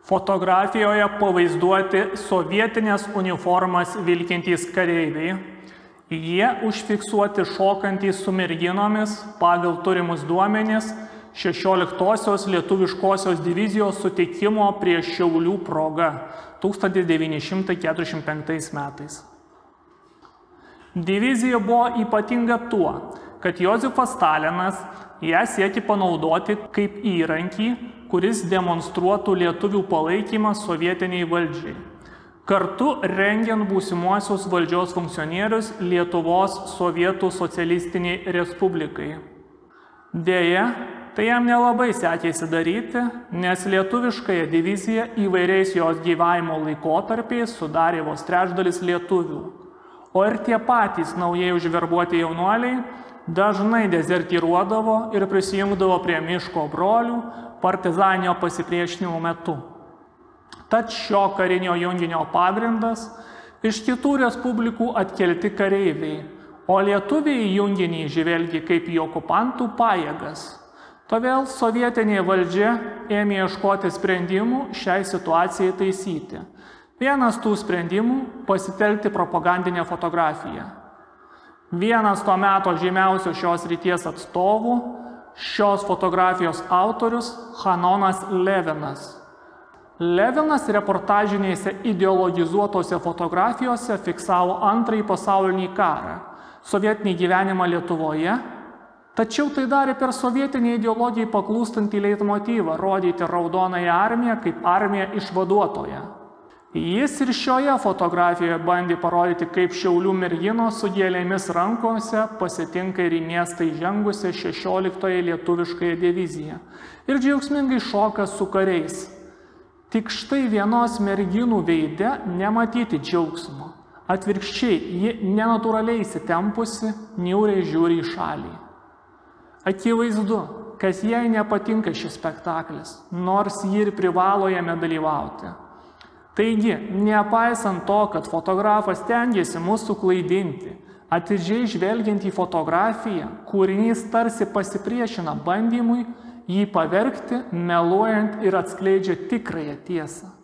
Fotografijoje pavaizduoti sovietinės uniformas vilkintys kareiviai. Jie užfiksuoti šokantys su merginomis pagal turimus duomenis 16-osios lietuviškosios divizijos suteikimo prie Šiaulių proga 1945 metais. Divizija buvo ypatinga tuo, kad Jozefas Stalinas ją siekė panaudoti kaip įrankį, kuris demonstruotų lietuvių palaikymą sovietiniai valdžiai, kartu rengiant būsimuosius valdžios funkcionierius Lietuvos Sovietų socialistiniai respublikai. Deja, tai jam nelabai sekėsi daryti, nes lietuviškąją diviziją įvairiais jos gyvavimo laikotarpiais sudarė vos trečdalis lietuvių, o ir tie patys naujai užverbuoti jaunuoliai dažnai dezertyruodavo ir prisijungdavo prie miško brolių partizaninio pasipriešinimo metu. Tad šio karinio junginio pagrindas iš kitų respublikų atkelti kareiviai, o lietuviai į junginį žvelgė kaip į okupantų pajėgas. Todėl sovietinė valdžia ėmė ieškoti sprendimų šiai situacijai taisyti. Vienas tų sprendimų – pasitelkti propagandinę fotografiją. Vienas to meto žymiausių šios srities atstovų, šios fotografijos autorius Hanonas Levinas. Levinas reportažinėse ideologizuotose fotografijose fiksavo Antrąjį pasaulinį karą, sovietinį gyvenimą Lietuvoje, tačiau tai darė per sovietinį ideologijai paklūstantį leitmotyvą rodyti Raudonąją armiją kaip armiją išvaduotoją. Jis ir šioje fotografijoje bandė parodyti, kaip Šiaulių merginos su gėlėmis rankose pasitinka ir į miestą įžengusią 16-ąją lietuviškąją diviziją ir džiaugsmingai šoka su kariais. Tik štai vienos merginų veide nematyti džiaugsmo. Atvirkščiai, ji nenatūraliai įsitempusi, niūriai žiūri į šalį. Akivaizdu, kad jai nepatinka šis spektaklis, nors ji ir privalo jame dalyvauti. Taigi, nepaisant to, kad fotografas stengiasi mūsų klaidinti, atidžiai žvelgiant į fotografiją, kūrinys tarsi pasipriešina bandymui jį pavergti, meluojant ir atskleidžia tikrąją tiesą.